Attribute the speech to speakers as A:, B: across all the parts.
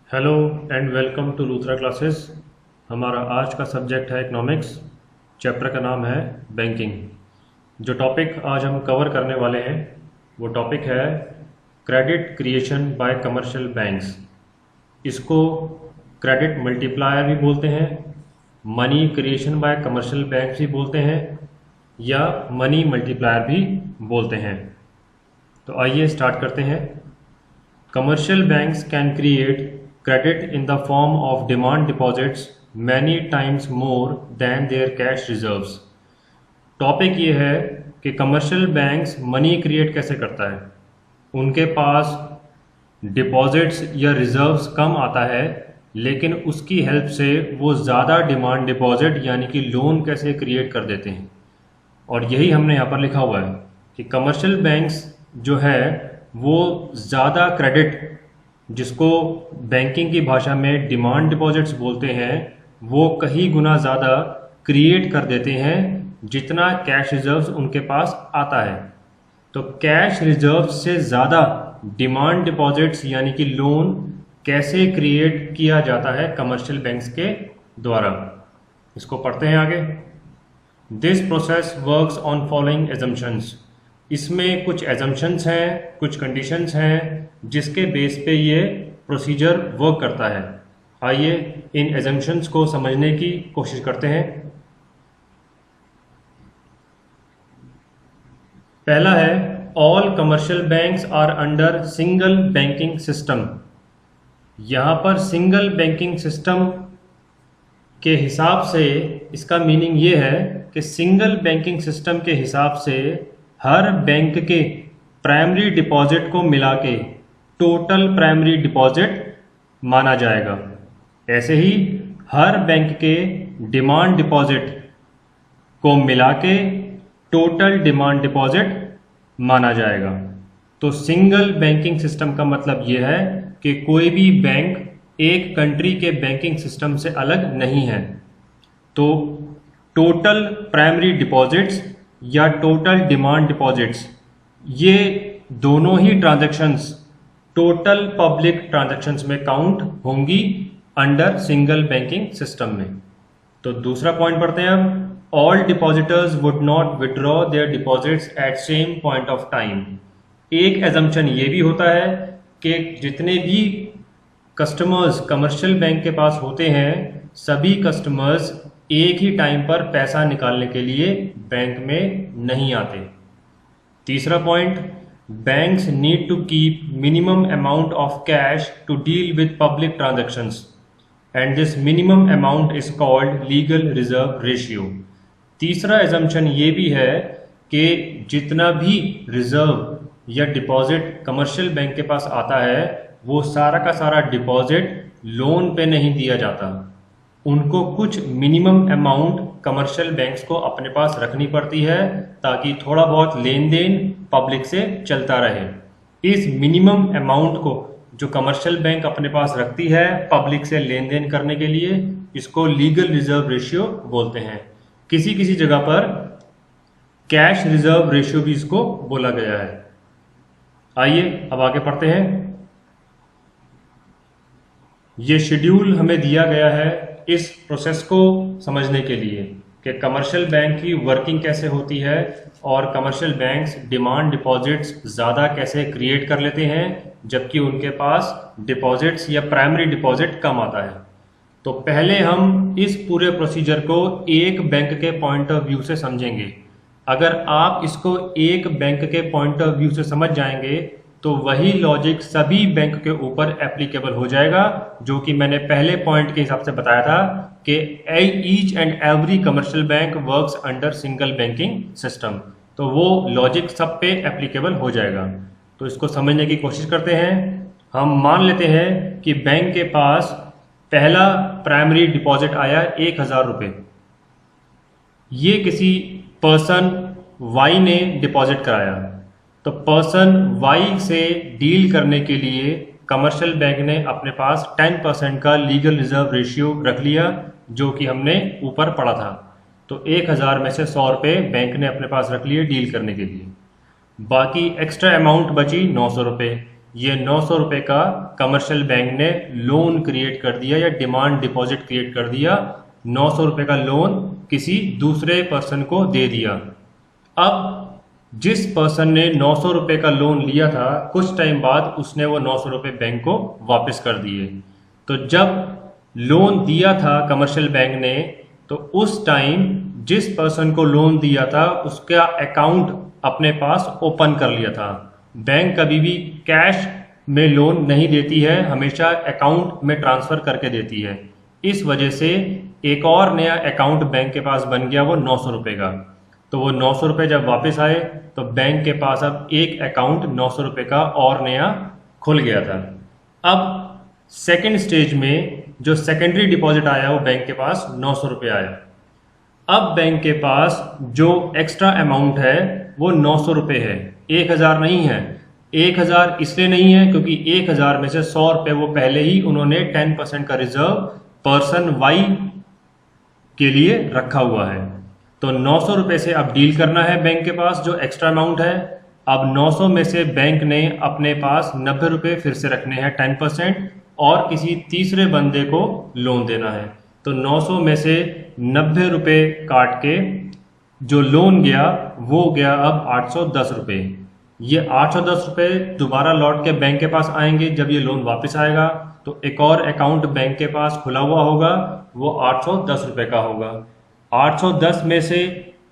A: Hello and welcome to Luthra classes. हमारा आज का सब्जेक्ट है इकोनॉमिक्स। चैप्टर का नाम है बैंकिंग। जो टॉपिक आज हम कवर करने वाले हैं वो टॉपिक है credit creation bye commercial banks. इसको क्रेडिट मल्टीप्लायर भी बोलते हैं, money creation bye commercial banks भी बोलते हैं, या मनी मल्टीप्लायर भी बोलते हैं। तो आइए स्टार्ट करते हैं। Commercial banks can create credit in the form of demand deposits many times more than their cash reserves। Topic ये है कि कमर्शियल बैंक्स मनी क्रिएट कैसे करता है। उनके पास डिपॉजिट्स या रिजर्व्स कम आता है, लेकिन उसकी हेल्प से वो ज़्यादा डिमांड डिपॉजिट यानी कि लोन कैसे क्रिएट कर देते हैं। और यही हमने यहाँ पर लिखा हुआ है कि कमर्शियल बैंक्स जो है वो ज़्यादा क्रेडिट, जिसको बैंकिंग की भाषा में डिमांड डिपॉजिट्स बोलते हैं, वो कहीं गुना ज़्यादा क्रिएट कर देते हैं जितना कैश रिजर्व्स उनके पास आता है। तो कैश रिजर्व्स से ज़्यादा डिमांड डिपॉजिट्स यानी कि लोन कैसे क्रिएट किया जाता है कमर्शियल बैंक्स के द्वारा, इसको पढ़ते हैं आगे। This process works on following assumptions. इसमें कुछ एजम्पशंस हैं, कुछ कंडीशंस हैं जिसके बेस पे ये प्रोसीजर वर्क करता है। आइए इन एजम्पशंस को समझने की कोशिश करते हैं। पहला है all commercial banks are under single banking system. यहाँ पर सिंगल बैंकिंग सिस्टम के हिसाब से इसका मीनिंग ये है कि सिंगल बैंकिंग सिस्टम के हिसाब से हर बैंक के प्राइमरी डिपॉजिट को मिला के टोटल प्राइमरी डिपॉजिट माना जाएगा। ऐसे ही हर बैंक के डिमांड डिपॉजिट को मिला के टोटल डिमांड डिपॉजिट माना जाएगा। तो सिंगल बैंकिंग सिस्टम का मतलब यह है कि कोई भी बैंक एक कंट्री के बैंकिंग सिस्टम से अलग नहीं है। तो टोटल प्राइमरी डिपॉजिट्स या टोटल डिमांड डिपॉजिट्स, ये दोनों ही ट्रांजैक्शंस टोटल पब्लिक ट्रांजैक्शंस में काउंट होंगी अंडर सिंगल बैंकिंग सिस्टम में। तो दूसरा पॉइंट पढ़ते हैं अब। All depositors would not withdraw their deposits at same point of time. एक एजम्पशन ये भी होता है कि जितने भी कस्टमर्स कमर्शियल बैंक के पास होते हैं, सभी कस्टमर्स एक ही टाइम पर पैसा निकालने के लिए बैंक में नहीं आते। तीसरा point, banks need to keep minimum amount of cash to deal with public transactions and this minimum amount is called legal reserve ratio. तीसरा एजम्पशन ये भी है कि जितना भी रिजर्व या डिपॉजिट कमर्शियल बैंक के पास आता है, वो सारा का सारा डिपॉजिट लोन पे नहीं दिया जाता। उनको कुछ मिनिमम अमाउंट कमर्शियल बैंक्स को अपने पास रखनी पड़ती है ताकि थोड़ा बहुत लेन देन पब्लिक से चलता रहे। इस मिनिमम अमाउंट को जो कमर्शियल बैंक अपने पास रखती है पब्लिक से लेन देन करने के लिए, इसको लीगल रिजर्व रेशियो बोलते हैं। किसी किसी जगह पर कैश रिजर्व रेशियो भी इसको बोला गया है। आइए अब आगे पढ़ते हैं। ये शेड्यूल हमें दिया गया है इस प्रोसेस को समझने के लिए कि कमर्शियल बैंक की वर्किंग कैसे होती है और कमर्शियल बैंक्स डिमांड डिपॉजिट्स ज़्यादा कैसे क्रिएट कर लेते हैं जबकि उनके पास डिपॉजिट्स या प्राइमरी डिपॉजिट कम आता है। तो पहले हम इस पूरे प्रोसीजर को एक बैंक के पॉइंट ऑफ व्यू से समझेंगे। अगर आप इसको एक बैंक के पॉइंट ऑफ व्यू से समझ जाएंगे तो वही लॉजिक सभी बैंक के ऊपर एप्लीकेबल हो जाएगा, जो कि मैंने पहले पॉइंट के हिसाब से बताया था कि each and every commercial bank works under single banking system. तो वो लॉजिक सब पे एप्लीकेबल हो जाएगा। तो इसको समझने की कोशिश करते हैं। हम मान लेते हैं कि बैंक के पास पहला प्राइमरी डिपॉजिट आया 1000 रुपये। ये किसी पर्सन वाई ने डिपॉजिट कराया। तो पर्सन वाई से डील करने के लिए कमर्शियल बैंक ने अपने पास 10% का लीगल रिजर्व रेशियो रख लिया, जो कि हमने ऊपर पढ़ा था। तो 1000 में से 100 रुपये बैंक ने अपने पास रख लिए डील करने के लिए। बाकी एक्स्ट्रा अमाउंट बची 900 रुपये। ये 900 रुपये का कमर्शियल बैंक ने लोन क्रिएट कर दिया या डिमांड डिपॉजिट क्रिएट कर दिया। 900 रुपये का लोन किसी दूसरे पर्सन को दे दिया। अब जिस पर्सन ने 900 रुपये का लोन लिया था, कुछ टाइम बाद उसने वो 900 रुपये बैंक को वापस कर दिए। तो जब लोन दिया था कमर्शियल बैंक ने, तो उस टाइम जिस पर्सन को लोन दिया था उसका अकाउंट अपने पास ओपन कर लिया था। बैंक कभी भी कैश में लोन नहीं देती है, हमेशा अकाउंट में ट्रांसफ़र करके देती है। इस वजह से एक और नया अकाउंट बैंक के पास बन गया, वो 900 रुपये का। तो वो 900 रुपये जब वापस आए तो बैंक के पास अब एक अकाउंट 900 रुपये का और नया खुल गया था। अब सेकेंड स्टेज में जो सेकेंडरी डिपॉजिट आया वो बैंक के पास 900 रुपये आया। अब बैंक के पास जो एक्स्ट्रा अमाउंट है वो 900 रुपये है, 1000 नहीं है। 1000 इसलिए नहीं है क्योंकि 1000 में से 100 रुपये वो पहले ही उन्होंने 10% का रिजर्व पर्सन वाई के लिए रखा हुआ है। तो 900 रुपये से अब डील करना है बैंक के पास जो एक्स्ट्रा अमाउंट है। अब 900 में से बैंक ने अपने पास 90 रुपये फिर से रखने हैं 10% और किसी तीसरे बंदे को लोन देना है। तो 900 में से 90 रुपये काट के जो लोन गया वो गया अब 810 रुपये। ये 810 रुपये दोबारा लौट के बैंक के पास आएंगे जब ये लोन वापस आएगा। तो एक और अकाउंट बैंक के पास खुला हुआ होगा, वो 810 रुपये का होगा। 810 में से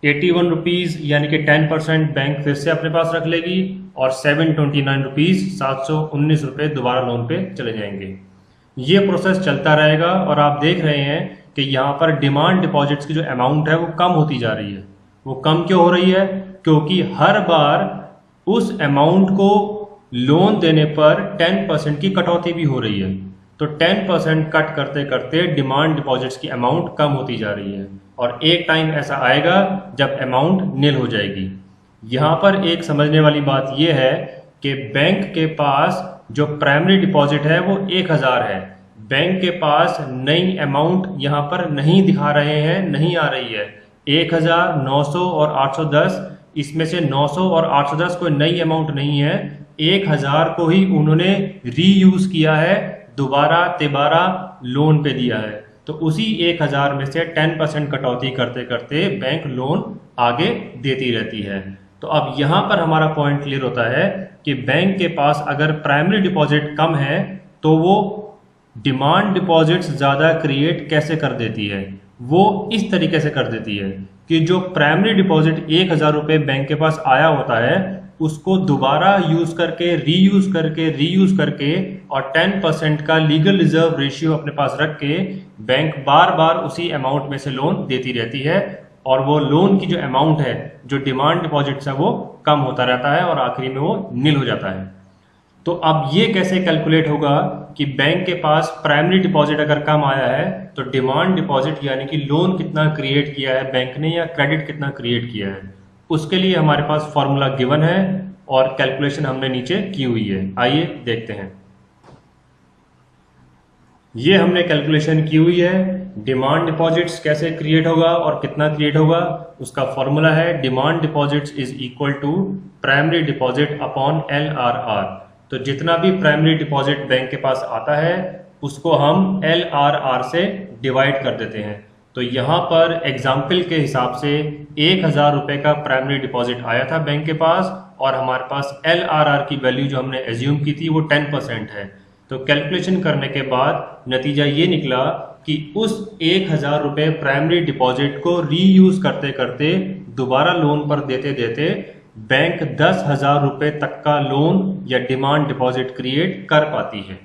A: 81 रुपीज़ यानी कि 10% बैंक फिर से अपने पास रख लेगी और 729 रुपीज़ 719 रुपये दोबारा लोन पे चले जाएंगे। ये प्रोसेस चलता रहेगा और आप देख रहे हैं कि यहाँ पर डिमांड डिपॉजिट्स की जो अमाउंट है वो कम होती जा रही है। वो कम क्यों हो रही है? क्योंकि हर बार उस अमाउंट को लोन देने पर 10% की कटौती भी हो रही है। तो 10% कट करते करते डिमांड डिपॉजिट्स की अमाउंट कम होती जा रही है और एक टाइम ऐसा आएगा जब अमाउंट नील हो जाएगी। यहाँ पर एक समझने वाली बात यह है कि बैंक के पास जो प्राइमरी डिपॉजिट है वो 1000 है। बैंक के पास नई अमाउंट यहाँ पर नहीं दिखा रहे हैं, नहीं आ रही है। 1000, 900 और 810, इसमें से 900 और 810 कोई नई अमाउंट नहीं है। 1000 को ही उन्होंने रीयूज किया है, दोबारा तिबारा लोन पे दिया है। तो उसी 1000 में से 10% कटौती करते करते बैंक लोन आगे देती रहती है। तो अब यहाँ पर हमारा पॉइंट क्लियर होता है कि बैंक के पास अगर प्राइमरी डिपॉजिट कम है तो वो डिमांड डिपॉजिट्स ज़्यादा क्रिएट कैसे कर देती है। वो इस तरीके से कर देती है कि जो प्राइमरी डिपॉजिट 1000 रुपये बैंक के पास आया होता है उसको दोबारा यूज करके रीयूज करके और 10% का लीगल रिजर्व रेशियो अपने पास रख के बैंक बार बार उसी अमाउंट में से लोन देती रहती है और वो लोन की जो अमाउंट है, जो डिमांड डिपॉजिट्स है, वो कम होता रहता है और आखिरी में वो नील हो जाता है। तो अब ये कैसे कैलकुलेट होगा कि बैंक के पास प्राइमरी डिपॉजिट अगर कम आया है तो डिमांड डिपॉजिट यानी कि लोन कितना क्रिएट किया है बैंक ने या क्रेडिट कितना क्रिएट किया है। उसके लिए हमारे पास फॉर्मूला गिवन है और कैलकुलेशन हमने नीचे की हुई है। आइए देखते हैं। ये हमने कैलकुलेशन की हुई है। डिमांड डिपॉजिट्स कैसे क्रिएट होगा और कितना क्रिएट होगा, उसका फॉर्मूला है demand deposits is equal to primary deposit upon LRR। तो जितना भी प्राइमरी डिपॉजिट बैंक के पास आता है उसको हम LRR से डिवाइड कर देते हैं। तो यहाँ पर एग्जाम्पल के हिसाब से 1000 रुपये का प्राइमरी डिपॉजिट आया था बैंक के पास और हमारे पास LRR की वैल्यू जो हमने एज्यूम की थी वो 10% है। तो कैलकुलेशन करने के बाद नतीजा ये निकला कि उस 1000 रुपये प्राइमरी डिपॉजिट को रीयूज करते करते दोबारा लोन पर देते देते बैंक 10,000 रुपये तक का लोन या डिमांड डिपॉजिट क्रिएट कर पाती है।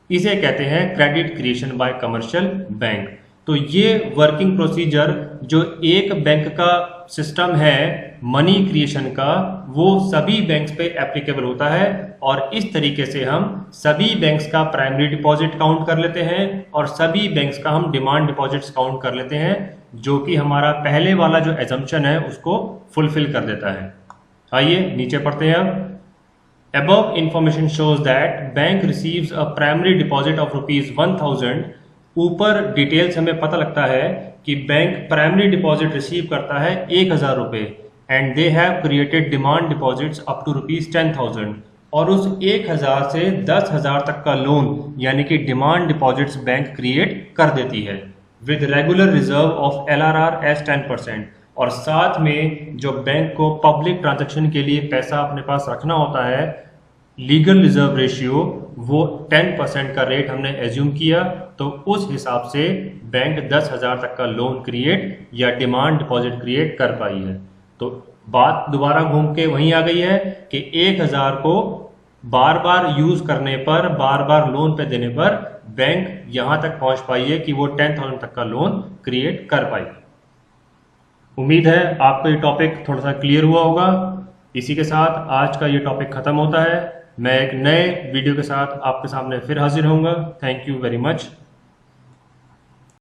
A: इसे कहते हैं credit creation bye commercial bank. तो ये वर्किंग प्रोसीजर जो एक बैंक का सिस्टम है मनी क्रिएशन का, वो सभी बैंक्स पे एप्लीकेबल होता है और इस तरीके से हम सभी बैंक्स का प्राइमरी डिपॉजिट काउंट कर लेते हैं और सभी बैंक्स का हम डिमांड डिपॉजिट्स काउंट कर लेते हैं, जो कि हमारा पहले वाला जो एजम्पशन है उसको फुलफिल कर देता है। आइए नीचे पढ़ते हैं अब। Above information shows that bank receives a primary deposit of ₹1000। ऊपर डिटेल्स हमें पता लगता है कि बैंक प्राइमरी डिपॉजिट रिसीव करता है 1000 रुपये and they have created demand deposits up to ₹10,000। और उस 1000 से 10,000 तक का लोन यानी कि डिमांड डिपॉजिट्स बैंक क्रिएट कर देती है with regular reserve of LRR as 10%। और साथ में जो बैंक को पब्लिक ट्रांजैक्शन के लिए पैसा अपने पास रखना होता है, लीगल रिजर्व रेशियो वो 10% का रेट हमने एज्यूम किया, तो उस हिसाब से बैंक 10,000 तक का लोन क्रिएट या डिमांड डिपॉजिट क्रिएट कर पाई है। तो बात दोबारा घूम के वहीं आ गई है कि 1000 को बार बार यूज करने पर, बार बार लोन पे देने पर बैंक यहां तक पहुंच पाई है कि वो 10,000 तक का लोन क्रिएट कर पाई। उम्मीद है आपको ये टॉपिक थोड़ा सा क्लियर हुआ होगा। इसी के साथ आज का ये टॉपिक खत्म होता है। मैं एक नए वीडियो के साथ आपके सामने फिर हाजिर होऊंगा। Thank you very much.